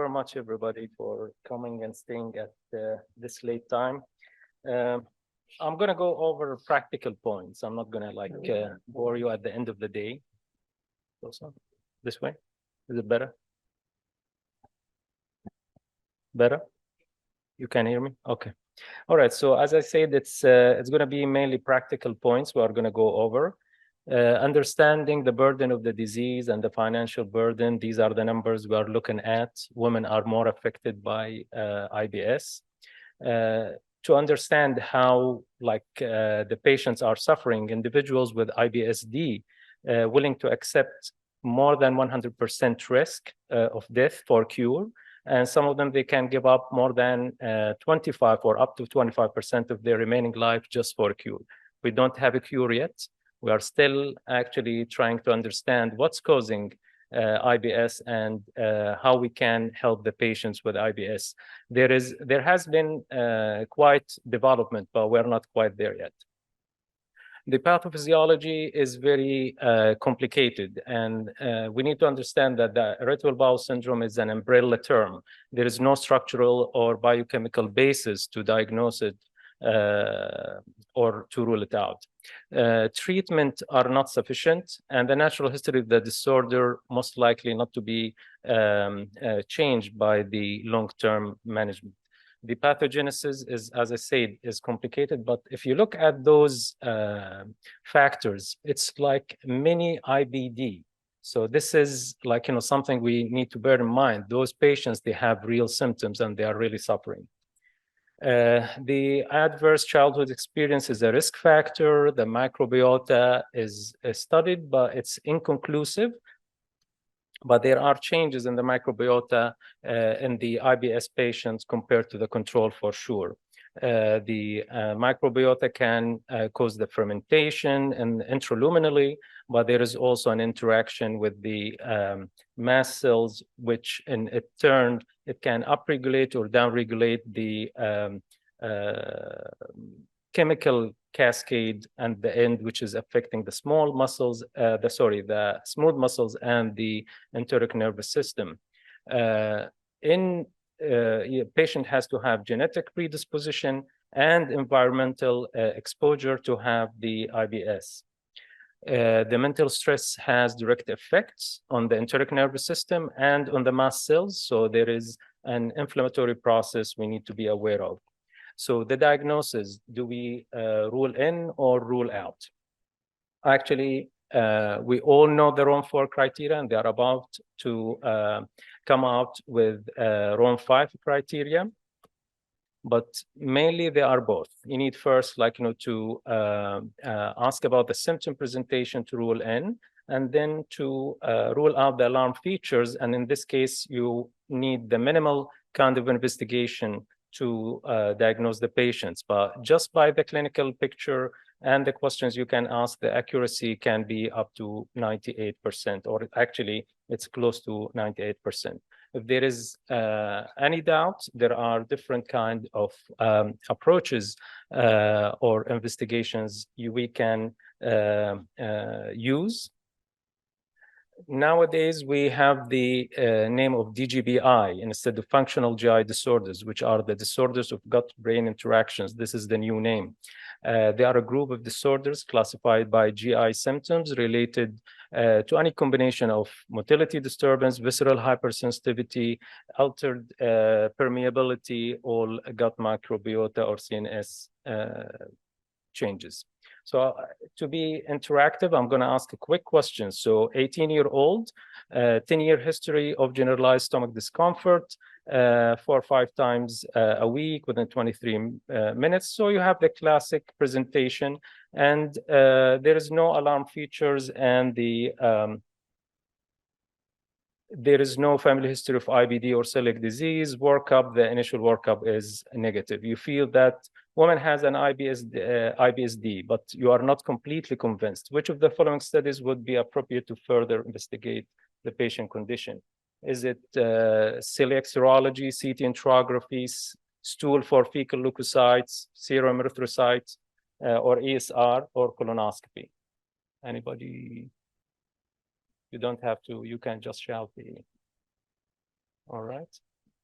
very much, everybody, for coming and staying at this late time. I'm going to go over practical points. I'm not going to bore you at the end of the day. This way? Is it better? Better? You can hear me? Okay. All right. So as I said, it's going to be mainly practical points we are going to go over. Understanding the burden of the disease and the financial burden. These are the numbers we are looking at. Women are more affected by IBS. To understand how the patients are suffering, individuals with IBSD willing to accept more than 100% risk of death for cure. And some of them, they can give up more than 25 or up to 25% of their remaining life just for a cure. We don't have a cure yet. We are still actually trying to understand what's causing IBS and how we can help the patients with IBS. There has been quite development, but we're not quite there yet. The pathophysiology is very complicated, and we need to understand that the irritable bowel syndrome is an umbrella term. There is no structural or biochemical basis to diagnose it or to rule it out. Treatment are not sufficient, and the natural history of the disorder most likely not to be changed by the long-term management. The pathogenesis is, as I said, is complicated, but if you look at those factors, it's like mini IBD. So this is something we need to bear in mind. Those patients, they have real symptoms and they are really suffering. The adverse childhood experience is a risk factor. The microbiota is studied, but it's inconclusive. But there are changes in the microbiota in the IBS patients compared to the control for sure. The microbiota can cause the fermentation and intraluminally, but there is also an interaction with the mast cells, which in turn, it can upregulate or downregulate the chemical cascade and the end, which is affecting the small muscles, the smooth muscles and the enteric nervous system. Patient has to have genetic predisposition and environmental exposure to have the IBS. The mental stress has direct effects on the enteric nervous system and on the mast cells. So there is an inflammatory process we need to be aware of. So the diagnosis, do we rule in or rule out? Actually, we all know the Rome 4 criteria, and they are about to come out with Rome 5 criteria. But mainly they are both. You need first, to ask about the symptom presentation to rule in, and then to rule out the alarm features. And in this case, you need the minimal kind of investigation to diagnose the patients. But just by the clinical picture and the questions you can ask, the accuracy can be up to 98%, or actually it's close to 98%. If there is any doubt, there are different kind of approaches or investigations we can use. Nowadays, we have the name of DGBI instead of functional GI disorders, which are the disorders of gut-brain interactions. This is the new name. They are a group of disorders classified by GI symptoms related to any combination of motility disturbance, visceral hypersensitivity, altered permeability, or gut microbiota or CNS changes. So to be interactive, I'm going to ask a quick question. So 18-year-old, 10-year history of generalized stomach discomfort, 4 or 5 times a week within 23 minutes. So you have the classic presentation, and there is no alarm features, and there is no family history of IBD or celiac disease. Workup, the initial workup is negative. You feel that woman has an IBSD, but you are not completely convinced. Which of the following studies would be appropriate to further investigate the patient condition? Is it celiac serology, CT enterography, stool for fecal leukocytes, serum erythrocytes, or ESR, or colonoscopy? Anybody? You don't have to, you can just shout the, all right.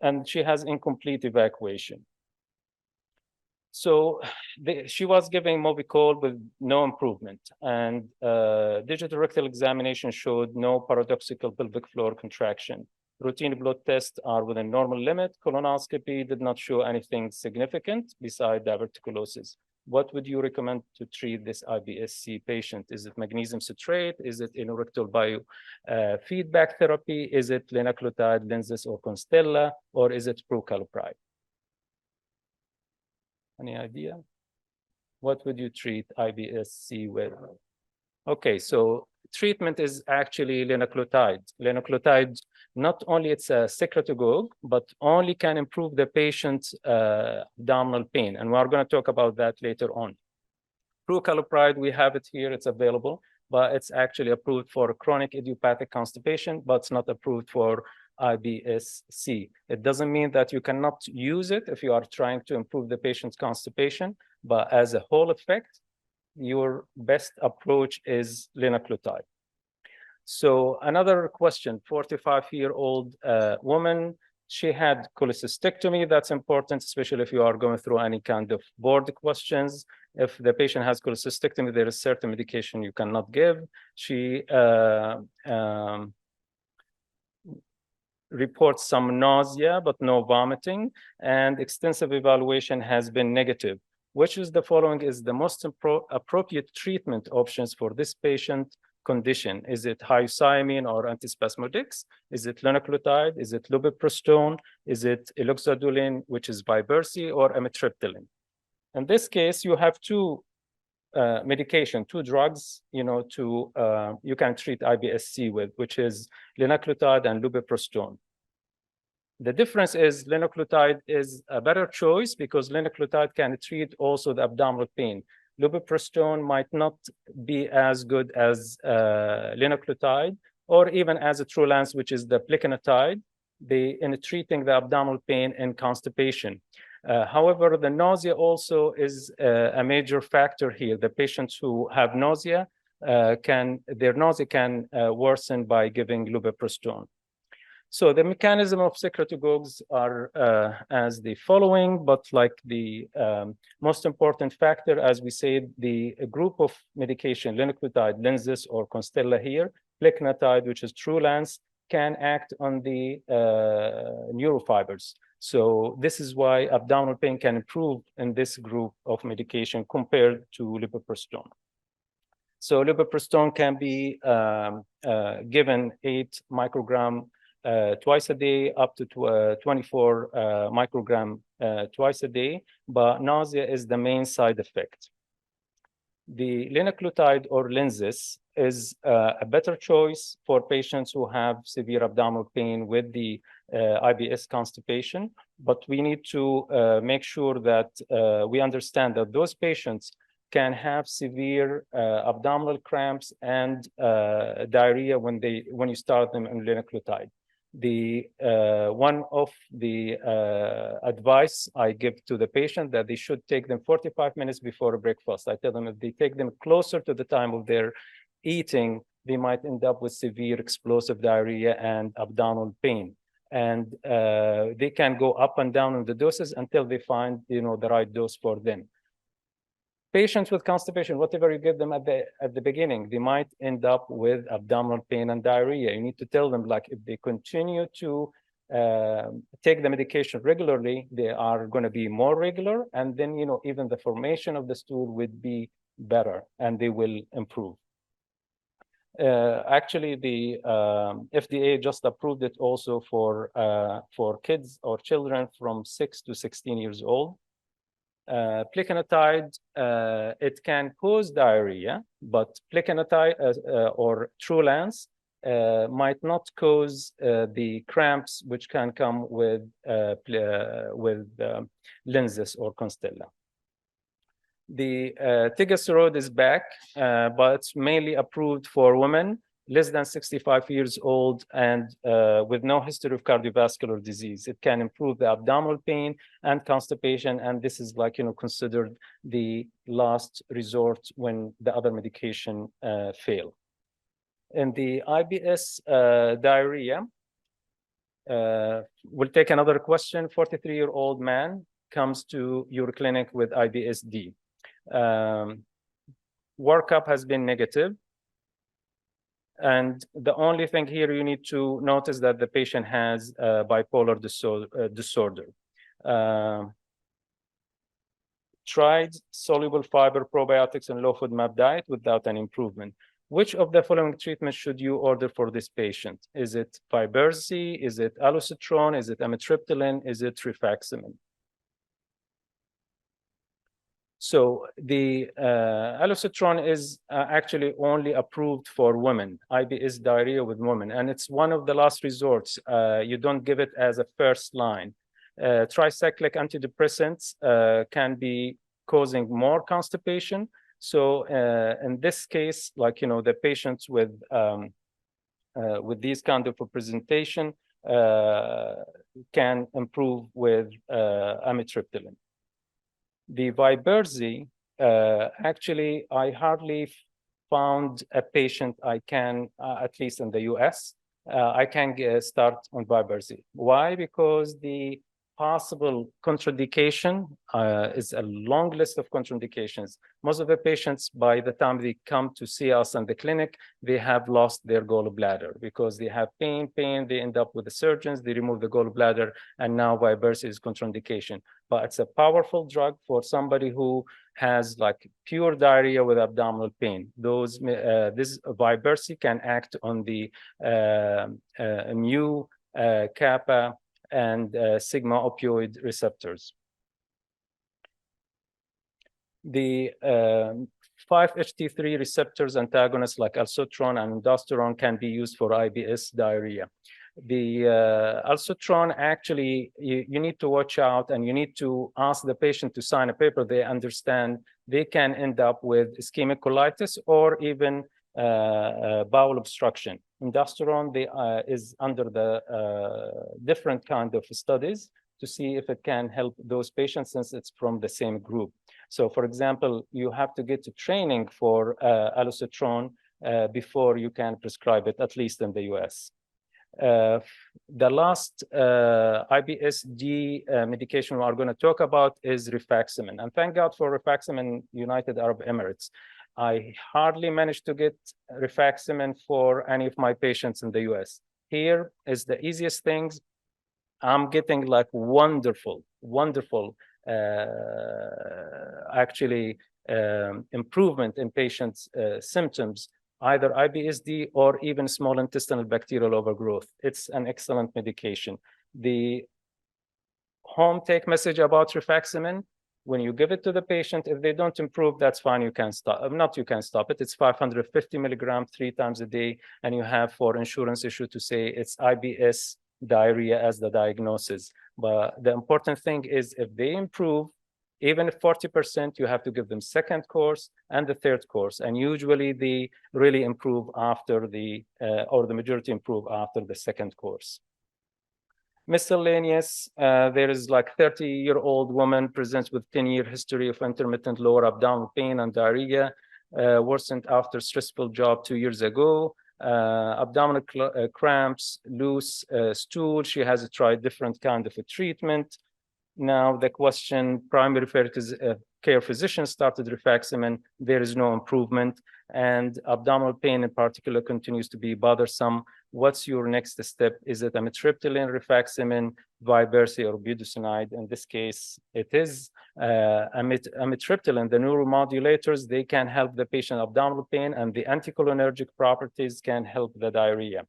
and she has incomplete evacuation. So she was giving Movicol with no improvement, and digital rectal examination showed no paradoxical pelvic floor contraction. Routine blood tests are within normal limit. Colonoscopy did not show anything significant besides diverticulosis. What would you recommend to treat this IBS-C patient? Is it magnesium citrate? Is it anorectal biofeedback therapy? Is it linaclotide, Linzess, or Constella? Or is it prucalopride? Any idea? What would you treat IBS-C with? Okay, so treatment is actually linaclotide. Linaclotide, not only it's a secretagogue, but only can improve the patient's abdominal pain. And we're going to talk about that later on. Prucalopride, we have it here, it's available, but it's actually approved for chronic idiopathic constipation, but it's not approved for IBS-C. It doesn't mean that you cannot use it if you are trying to improve the patient's constipation, but as a whole effect, your best approach is linaclotide. So another question, 45-year-old woman, she had cholecystectomy. That's important, especially if you are going through any kind of board questions. If the patient has cholecystectomy, there is certain medication you cannot give. She reports some nausea, but no vomiting, and extensive evaluation has been negative. Which is the following is the most appropriate treatment options for this patient condition? Is it hyoscyamine or antispasmodics? Is it linaclotide? Is it lubiprostone? Is it iloxaduline, which is Vybersi, or amitriptyline? In this case, you have two medication, two drugs, you can treat IBS-C with, which is linaclotide and lubiprostone. The difference is linaclotide is a better choice because linaclotide can treat also the abdominal pain. Lubiprostone might not be as good as linaclotide or even as a Trulance, which is the plicanotide, in treating the abdominal pain and constipation. However, the nausea also is a major factor here. The patients who have nausea, their nausea can worsen by giving lubiprostone. So the mechanism of secretagogues are as the following, but like the most important factor, as we said, the group of medication, linaclotide, Linzess, or Constella here, plicanotide, which is Trulance, can act on the neurofibers. So this is why abdominal pain can improve in this group of medication compared to lubiprostone. So lubiprostone can be given 8 microgram twice a day, up to 24 microgram twice a day, but nausea is the main side effect. The linaclotide or Linzess is a better choice for patients who have severe abdominal pain with the IBS constipation, but we need to make sure that we understand that those patients can have severe abdominal cramps and diarrhea when you start them on linaclotide. The one of the advice I give to the patient that they should take them 45 minutes before breakfast. I tell them if they take them closer to the time of their eating, they might end up with severe explosive diarrhea and abdominal pain. And they can go up and down in the doses until they find the right dose for them. Patients with constipation, whatever you give them at the beginning, they might end up with abdominal pain and diarrhea. You need to tell them, like, if they continue to take the medication regularly, they are going to be more regular, and then even the formation of the stool would be better, and they will improve. Actually, the FDA just approved it also for kids or children from 6 to 16 years old. Plicanotide, it can cause diarrhea, but plicanotide or Trulance might not cause the cramps which can come with Linzess or Constella. The tigacerode is back, but it's mainly approved for women less than 65 years old and with no history of cardiovascular disease. It can improve the abdominal pain and constipation, and this is considered the last resort when the other medication fail. In the IBS diarrhea, We'll take another question. 43-year-old man comes to your clinic with IBS-D. Workup has been negative. And the only thing here you need to notice that the patient has bipolar disorder. Tried soluble fiber probiotics and low FODMAP diet without an improvement. Which of the following treatments should you order for this patient? Is it Fibersi? Is it Allocetrone? Is it amitriptyline? Is it rifaximin? So the Allocetrone is actually only approved for women, IBS diarrhea with women, and it's one of the last resorts. You don't give it as a first line. Tricyclic antidepressants can be causing more constipation. So in this case, like, the patients with these kind of a presentation can improve with amitriptyline. The Fibersi, actually, I hardly found a patient I can, at least in the US, I can start on Fibersi. Why? Because the possible contraindication is a long list of contraindications. Most of the patients, by the time they come to see us in the clinic, they have lost their gallbladder because they have pain, they end up with the surgeons, they remove the gallbladder, and now Fibersi is contraindication. But it's a powerful drug for somebody who has like pure diarrhea with abdominal pain. This Fibersi can act on the mu, kappa, and sigma opioid receptors. The 5-HT3 receptors antagonists like aldosterone and aldosterone can be used for IBS diarrhea. The aldosterone, actually, you need to watch out, and you need to ask the patient to sign a paper. They understand they can end up with ischemic colitis or even bowel obstruction. Aldosterone is under the different kind of studies to see if it can help those patients since it's from the same group. So, for example, you have to get to training for aldosterone before you can prescribe it, at least in the US. The last IBS-D medication we are going to talk about is rifaximin. And thank God for rifaximin, United Arab Emirates. I hardly managed to get rifaximin for any of my patients in the US. Here is the easiest things. I'm getting like wonderful improvement in patients' symptoms, either IBS-D or even small intestinal bacterial overgrowth. It's an excellent medication. The home take message about rifaximin: when you give it to the patient, if they don't improve, that's fine. You can stop. You can stop it. It's 550 milligrams 3 times a day, and you have, for insurance issue, to say it's IBS diarrhea as the diagnosis. But the important thing is, if they improve, even if 40%, you have to give them second course and the third course. And usually they really improve after or the majority improve after the second course. Miscellaneous, there is like 30-year-old woman presents with 10-year history of intermittent lower abdominal pain and diarrhea, worsened after stressful job 2 years ago, abdominal cramps, loose stool. She has tried different kind of a treatment. Now the question, primary care physician started rifaximin, there is no improvement, and abdominal pain in particular continues to be bothersome. What's your next step? Is it amitriptyline, rifaximin, Fibersi, or budesonide? In this case, it is amitriptyline. The neuromodulators, they can help the patient abdominal pain, and the anticholinergic properties can help the diarrhea.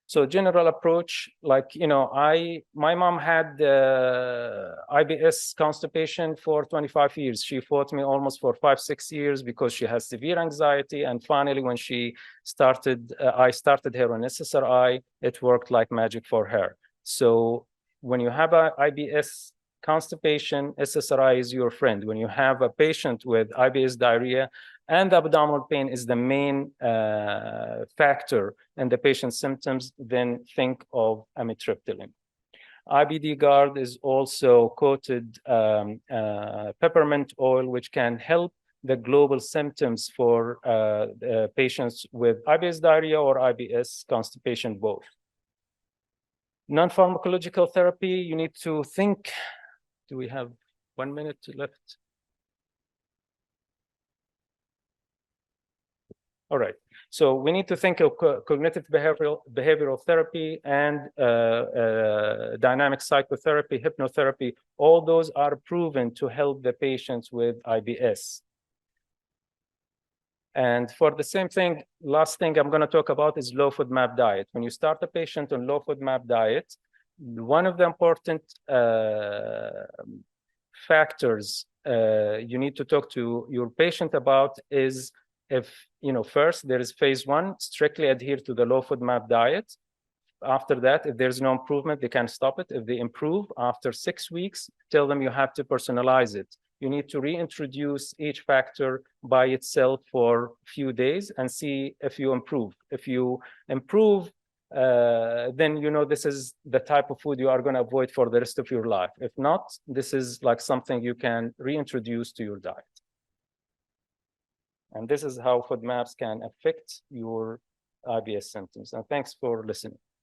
So general approach, like, my mom had IBS constipation for 25 years. She fought me almost for 5-6 years because she has severe anxiety. And finally, when she started, I started her on SSRI, it worked like magic for her. So when you have a IBS constipation, SSRI is your friend. When you have a patient with IBS diarrhea, and abdominal pain is the main factor in the patient's symptoms, then think of amitriptyline. IBD Guard is also coated peppermint oil, which can help the global symptoms for patients with IBS diarrhea or IBS constipation both. Non-pharmacological therapy, you need to think. Do we have 1 minute left? All right. So we need to think of cognitive behavioral therapy and dynamic psychotherapy, hypnotherapy. All those are proven to help the patients with IBS. And for the same thing, last thing I'm going to talk about is low FODMAP diet. When you start a patient on low FODMAP diet, one of the important factors you need to talk to your patient about is if, first there is phase 1, strictly adhere to the low FODMAP diet. After that, if there's no improvement, they can stop it. If they improve after 6 weeks, tell them you have to personalize it. You need to reintroduce each factor by itself for a few days and see if you improve. If you improve, then this is the type of food you are going to avoid for the rest of your life. If not, this is like something you can reintroduce to your diet. And this is how FODMAPs can affect your IBS symptoms. And thanks for listening.